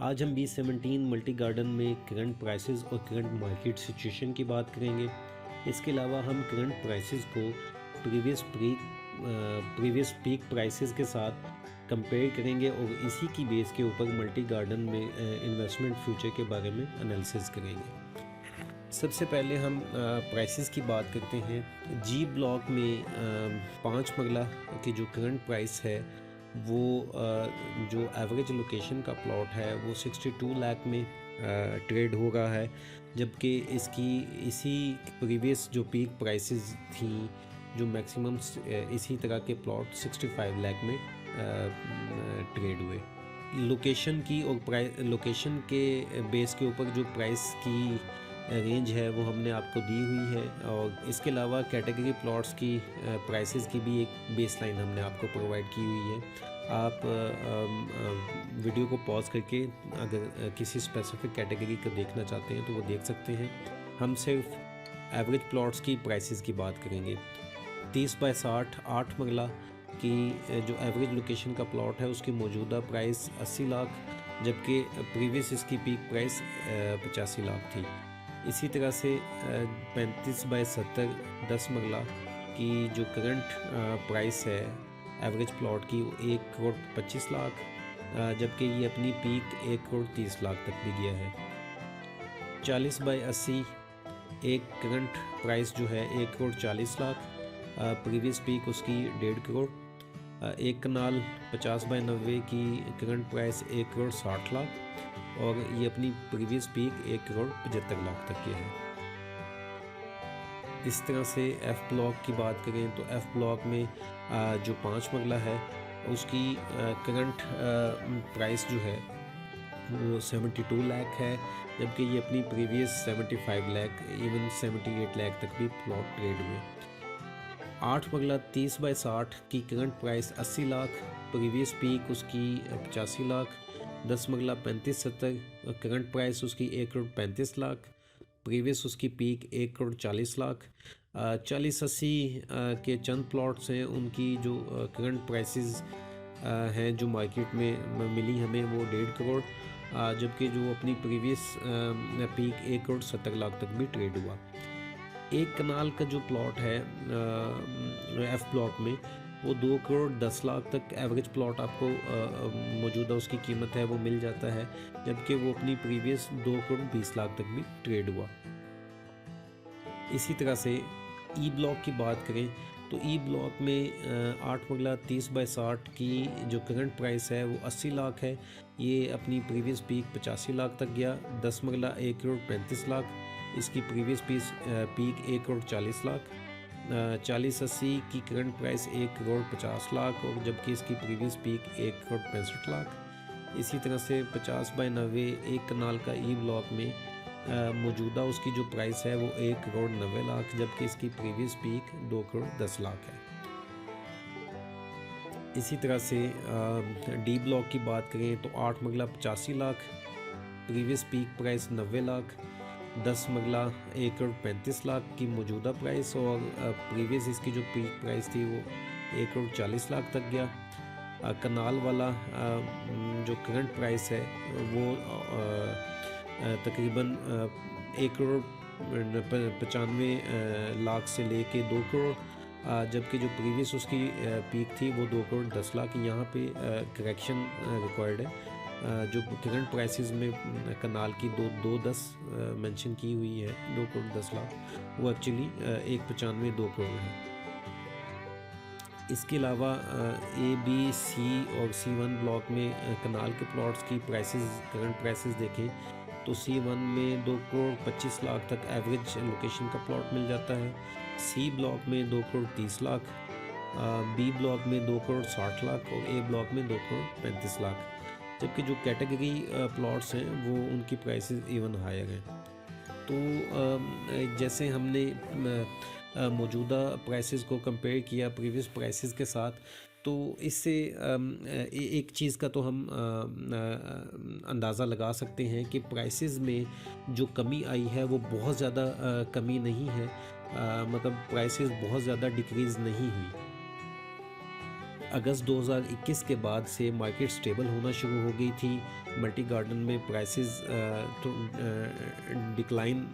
आज हम B17 multi garden में करंट प्राइसेस और करंट मार्केट सिचुएशन की बात करेंगे। इसके अलावा हम करंट प्राइसेस को प्रीवियस पीक प्राइसेस के साथ कंपेयर करेंगे और इसी की बेस के ऊपर मल्टी गार्डन में इन्वेस्टमेंट फ्यूचर के बारे में एनालिसिस करेंगे। सबसे पहले हम प्राइसेस की बात करते हैं। जी ब्लॉक में 5 मरला की जो करंट प्राइस है वो जो एवरेज लोकेशन का प्लॉट है वो 62 लाख में ट्रेड हो रहा है, जबकि इसी प्रीवियस जो पीक प्राइसेस थी जो मैक्सिमम इसी तरह के प्लॉट 65 लाख में ट्रेड हुए। लोकेशन के बेस के ऊपर जो प्राइस की रेंज है वो हमने आपको दी हुई है, और इसके अलावा कैटेगरी प्लॉट्स की प्राइसेस की भी एक बेसलाइन हमने आपको प्रोवाइड की हुई है। आप वीडियो को पॉज करके अगर किसी स्पेसिफिक कैटेगरी को देखना चाहते हैं तो वो देख सकते हैं। हम सिर्फ एवरेज प्लॉट्स की प्राइसेस की बात करेंगे। 30/60 8 मरला की जो एवरेज लोकेशन का प्लॉट है उसकी मौजूदा प्राइस 80 लाख, जबकि प्रीवियस इसकी पीक प्राइस 85 लाख थी। इसी तरह से 35/70 10 मरला की जो करंट प्राइस है एवरेज प्लॉट की वो 1,25,00,000, जबकि ये अपनी पीक 1,30,00,000 तक भी गया है। 40/80 एक करंट प्राइस जो है 1,40,00,000, प्रीवियस पीक उसकी 1.5 करोड़। एक कनाल 50/90 की करंट प्राइस 1,60,00,000 और ये अपनी प्रीवियस पीक 1,75,00,000 तक की है। इस तरह से एफ़ ब्लॉक की बात करें तो एफ़ ब्लॉक में जो 5 मरला है उसकी करंट प्राइस जो है वो 72 लाख है, जबकि ये अपनी प्रीवियस 75 लाख इवन 78 लाख तक भी प्लॉट ट्रेड हुए। 8 मरला 30/60 की current price 80 lakh, previous peak उसकी 85 लाख। 10 मरला 35/70 करंट प्राइस उसकी 1,35,00,000, प्रीवियस उसकी पीक 1,40,00,000। 40/80 के चंद प्लॉट्स हैं, उनकी जो करंट प्राइसेस हैं जो मार्केट में मिली हमें वो 1.5 करोड़, जबकि जो अपनी प्रीवियस पीक 1,70,00,000 तक भी ट्रेड हुआ। एक कनाल का जो प्लॉट है एफ़ ब्लॉक में वो 2,10,00,000 तक एवरेज प्लॉट आपको मौजूदा उसकी कीमत है वो मिल जाता है, जबकि वो अपनी प्रीवियस 2,20,00,000 तक भी ट्रेड हुआ। इसी तरह से ई ब्लॉक की बात करें तो ई ब्लॉक में 8 मरला 30/60 की जो करंट प्राइस है वो 80 लाख है, ये अपनी प्रीवियस पीक 85 लाख तक गया। 10 मरला 1,35,00,000, इसकी प्रीवियस पीक 1,40,00,000। 40/80 की करंट प्राइस 1,50,00,000 और जबकि इसकी प्रीवियस पीक 1,65,00,000। इसी तरह से 50/90 एक कनाल का ई ब्लॉक में मौजूदा उसकी जो प्राइस है वो 1,90,00,000, जबकि इसकी प्रीवियस पीक 2,10,00,000 है। इसी तरह से डी ब्लॉक की बात करें तो 8 मरला 85 lakh, previous peak price 90 lakh. 10 मरला 1,35,00,000 की मौजूदा प्राइस और प्रीवियस इसकी जो पीक प्राइस थी वो 1,40,00,000 तक गया। कनाल वाला जो करंट प्राइस है वो तकरीबन 1,95,00,000 से लेके 2 करोड़, जबकि जो प्रीवियस उसकी पीक थी वो 2,10,00,000। यहाँ पे करेक्शन रिक्वायर्ड है। जो करंट प्राइसेस में कनाल की 2.10 मेंशन की हुई है 2,10,00,000, वो एक्चुअली 1,95 2 करोड़ है। इसके अलावा ए बी सी और C1 ब्लॉक में कनाल के प्लॉट्स की प्राइसेस करंट प्राइसेस देखें तो C1 में 2,25,00,000 तक एवरेज लोकेशन का प्लॉट मिल जाता है। सी ब्लॉक में 2,30,00,000, बी ब्लॉक में 2,60,00,000 और ए ब्लॉक में 2,35,00,000, जबकि जो कैटेगरी प्लॉट्स हैं वो उनकी प्राइसेस इवन हायर हैं। तो जैसे हमने मौजूदा प्राइसेस को कंपेयर किया प्रीवियस प्राइसेस के साथ, तो इससे एक चीज़ का तो हम अंदाज़ा लगा सकते हैं कि प्राइसेस में जो कमी आई है वो बहुत ज़्यादा कमी नहीं है, मतलब प्राइसेस बहुत ज़्यादा डिक्रीज़ नहीं हुई। अगस्त 2021 के बाद से मार्केट स्टेबल होना शुरू हो गई थी। मल्टी गार्डन में प्राइसेस तो डिक्लाइन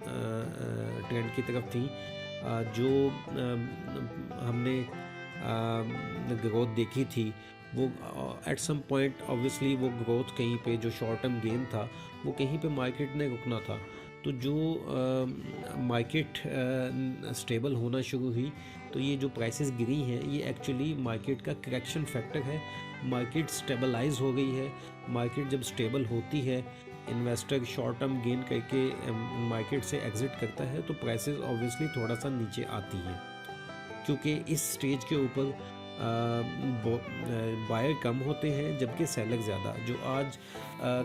ट्रेंड की तरफ थी। जो हमने ग्रोथ देखी थी वो एट सम पॉइंट ऑब्वियसली वो ग्रोथ कहीं पे जो शॉर्ट टर्म गेन था वो कहीं पे मार्केट ने रुकना था। तो जो मार्केट स्टेबल होना शुरू हुई तो ये जो प्राइसेस गिरी हैं ये एक्चुअली मार्केट का करेक्शन फैक्टर है। मार्केट स्टेबलाइज हो गई है। मार्केट जब स्टेबल होती है, इन्वेस्टर शॉर्ट टर्म गेन करके मार्केट से एग्जिट करता है तो प्राइसेस ऑब्वियसली थोड़ा सा नीचे आती हैं, क्योंकि इस स्टेज के ऊपर बायर कम होते हैं जबकि सेलर ज़्यादा। जो आज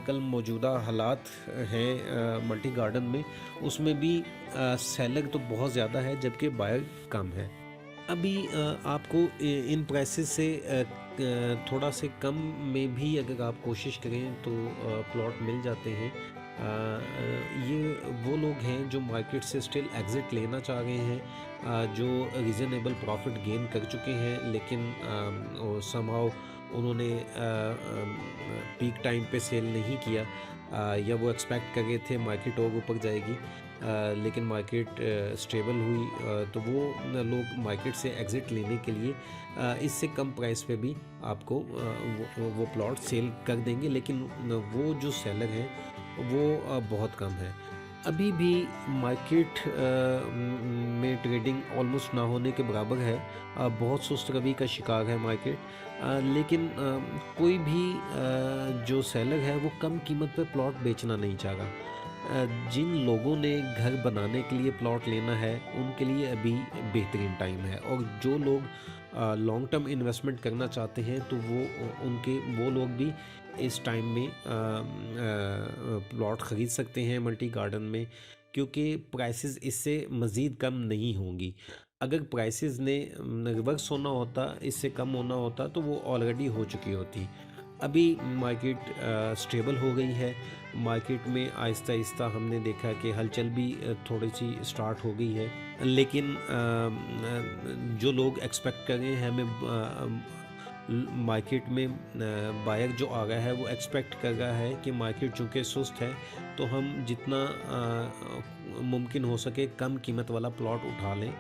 कल मौजूदा हालात हैं मल्टी गार्डन में, उसमें भी सेलर तो बहुत ज़्यादा है जबकि बायर कम है। अभी आपको इन प्राइसेस से थोड़ा से कम में भी अगर आप कोशिश करें तो प्लॉट मिल जाते हैं। ये वो लोग हैं जो मार्केट से स्टिल एग्ज़िट लेना चाह रहे हैं, जो रीज़नेबल प्रॉफिट गेन कर चुके हैं, लेकिन समहाउ उन्होंने पीक टाइम पे सेल नहीं किया, या वो एक्सपेक्ट कर रहे थे मार्केट और ऊपर जाएगी, लेकिन मार्केट स्टेबल हुई, तो वो लोग मार्केट से एग्ज़िट लेने के लिए इससे कम प्राइस पे भी आपको वो प्लॉट सेल कर देंगे, लेकिन वो जो सेलर हैं वो बहुत कम है। अभी भी मार्केट में ट्रेडिंग ऑलमोस्ट ना होने के बराबर है। बहुत सुस्त रवि का शिकार है मार्केट, लेकिन कोई भी जो सेलर है वो कम कीमत पर प्लॉट बेचना नहीं चाह रहा। जिन लोगों ने घर बनाने के लिए प्लॉट लेना है उनके लिए अभी बेहतरीन टाइम है, और जो लोग लॉन्ग टर्म इन्वेस्टमेंट करना चाहते हैं तो वो लोग भी इस टाइम में प्लॉट ख़रीद सकते हैं मल्टी गार्डन में, क्योंकि प्राइसेस इससे मज़ीद कम नहीं होंगी। अगर प्राइसेस ने रिवर्स होना होता, इससे कम होना होता, तो वो ऑलरेडी हो चुकी होती। अभी मार्केट स्टेबल हो गई है। मार्केट में आहिस्ता आहिस्ता हमने देखा कि हलचल भी थोड़ी सी स्टार्ट हो गई है, लेकिन जो लोग एक्सपेक्ट कर रहे हैं हमें मार्केट में बायर जो आ गया है वो एक्सपेक्ट कर रहा है कि मार्केट चूँकि सुस्त है तो हम जितना मुमकिन हो सके कम कीमत वाला प्लॉट उठा लें,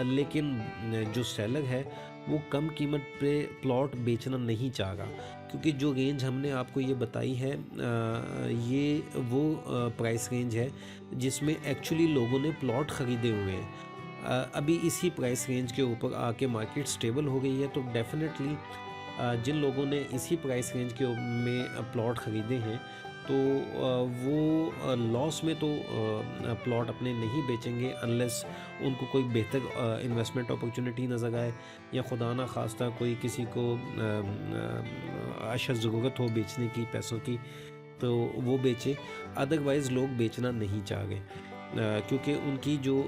लेकिन जो सेलर है वो कम कीमत पे प्लॉट बेचना नहीं चाह रहा, क्योंकि जो रेंज हमने आपको ये बताई है ये वो प्राइस रेंज है जिसमें एक्चुअली लोगों ने प्लॉट ख़रीदे हुए हैं। अभी इसी प्राइस रेंज के ऊपर आके मार्केट स्टेबल हो गई है, तो डेफिनेटली जिन लोगों ने इसी प्राइस रेंज के में प्लॉट ख़रीदे हैं तो वो लॉस में तो प्लॉट अपने नहीं बेचेंगे अनलेस उनको कोई बेहतर इन्वेस्टमेंट अपॉर्चुनिटी नज़र आए, या खुदा ना खास्ता कोई किसी को अशद ज़रूरत हो बेचने की पैसों की तो वो बेचे। अदरवाइज़ लोग बेचना नहीं चाह रहे, क्योंकि उनकी जो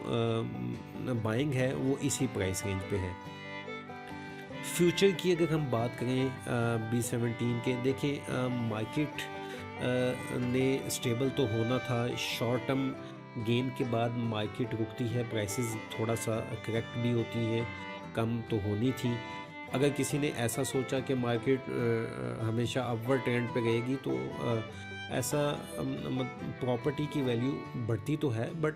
बाइंग है वो इसी प्राइस रेंज पे है। फ्यूचर की अगर हम बात करें B17 के, देखें मार्केट ने स्टेबल तो होना था। शॉर्ट टर्म गेन के बाद मार्केट रुकती है, प्राइसेस थोड़ा सा करेक्ट भी होती हैं, कम तो होनी थी। अगर किसी ने ऐसा सोचा कि मार्केट हमेशा अपवर्ड ट्रेंड पे रहेगी तो ऐसा प्रॉपर्टी की वैल्यू बढ़ती तो है, बट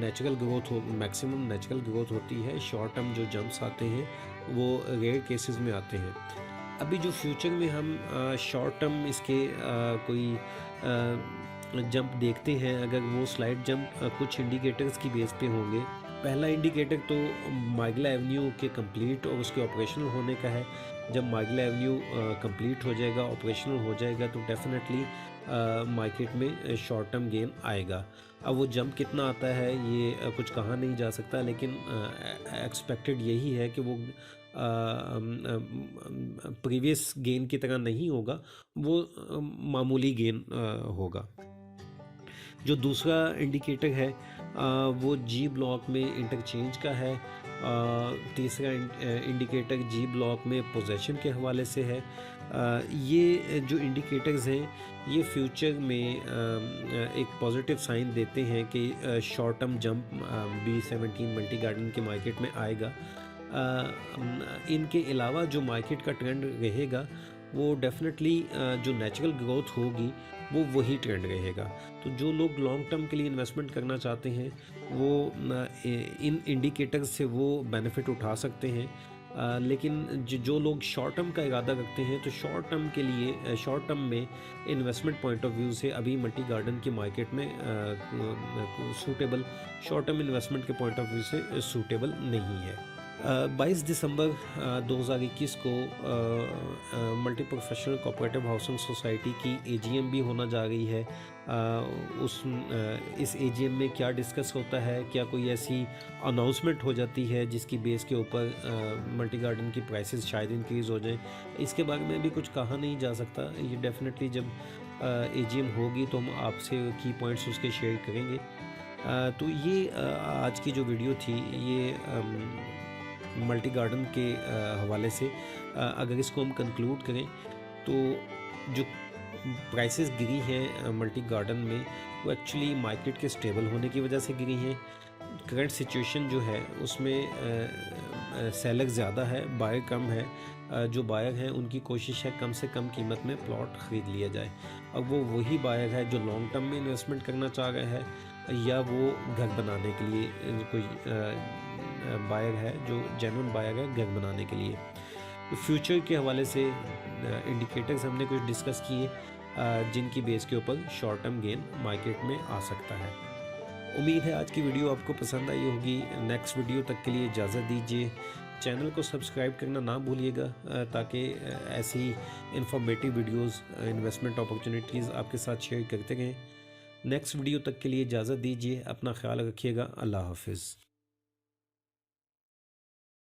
नेचुरल ग्रोथ हो, मैक्सिमम नेचुरल ग्रोथ होती है। शॉर्ट टर्म जो जंप्स आते हैं वो रेयर केसेस में आते हैं। अभी जो फ्यूचर में हम शॉर्ट टर्म इसके कोई जंप देखते हैं, अगर वो स्लाइड जंप कुछ इंडिकेटर्स की बेस पे होंगे। पहला इंडिकेटर तो मार्गिला एवेन्यू के कंप्लीट और उसके ऑपरेशनल होने का है। जब मार्गिला एवेन्यू कंप्लीट हो जाएगा, ऑपरेशनल हो जाएगा, तो डेफिनेटली मार्केट में शॉर्ट टर्म गेन आएगा। अब वो जंप कितना आता है ये कुछ कहा नहीं जा सकता, लेकिन एक्सपेक्टेड यही है कि वो प्रीवियस गेन की तरह नहीं होगा, वो मामूली गेन होगा। जो दूसरा इंडिकेटर है वो जी ब्लॉक में इंटरचेंज का है। तीसरा इंडिकेटर जी ब्लॉक में पोजीशन के हवाले से है। ये जो इंडिकेटर्स हैं ये फ्यूचर में एक पॉजिटिव साइन देते हैं कि short term jump B17 multi garden के मार्केट में आएगा। इनके अलावा जो मार्केट का ट्रेंड रहेगा वो डेफिनेटली जो नेचुरल ग्रोथ होगी वो वही ट्रेंड रहेगा। तो जो लोग लॉन्ग टर्म के लिए इन्वेस्टमेंट करना चाहते हैं वो इन इंडिकेटर्स से वो बेनिफिट उठा सकते हैं। लेकिन जो लोग शॉर्ट टर्म का इरादा रखते हैं तो शॉर्ट टर्म के लिए शॉर्ट टर्म में इन्वेस्टमेंट पॉइंट ऑफ व्यू से अभी मल्टी गार्डन की मार्केट में सूटेबल शॉर्ट टर्म इन्वेस्टमेंट के पॉइंट ऑफ व्यू से सूटेबल नहीं है। 22 दिसंबर 2021 को multi professional cooperative housing society की एजीएम भी होना जा रही है। इस एजीएम में क्या डिस्कस होता है, क्या कोई ऐसी अनाउंसमेंट हो जाती है जिसकी बेस के ऊपर मल्टी गार्डन की प्राइसेस शायद इंक्रीज़ हो जाएं, इसके बारे में भी कुछ कहा नहीं जा सकता। ये डेफिनेटली जब एजीएम होगी तो हम आपसे की पॉइंट्स उसके शेयर करेंगे। तो ये आज की जो वीडियो थी ये मल्टी गार्डन के हवाले से अगर इसको हम कंक्लूड करें तो जो प्राइसेस गिरी हैं मल्टी गार्डन में वो एक्चुअली मार्केट के स्टेबल होने की वजह से गिरी हैं। करंट सिचुएशन जो है उसमें सेलर ज़्यादा है, बायर कम है। जो बायर हैं उनकी कोशिश है कम से कम कीमत में प्लॉट ख़रीद लिया जाए। अब वो वही बायर है जो लॉन्ग टर्म में इन्वेस्टमेंट करना चाह रहे हैं या वो घर बनाने के लिए कोई बायर है जो जेन्युइन बायर है घर बनाने के लिए। तो फ्यूचर के हवाले से इंडिकेटर्स हमने कुछ डिस्कस किए जिनकी बेस के ऊपर शॉर्ट टर्म गेन मार्केट में आ सकता है। उम्मीद है आज की वीडियो आपको पसंद आई होगी। नेक्स्ट वीडियो तक के लिए इजाज़त दीजिए। चैनल को सब्सक्राइब करना ना भूलिएगा ताकि ऐसी इंफॉर्मेटिव वीडियोस इन्वेस्टमेंट अपॉर्चुनिटीज़ आपके साथ शेयर करते रहें। नेक्स्ट वीडियो तक के लिए इजाज़त दीजिए। अपना ख्याल रखिएगा। अल्लाह हाफिज़।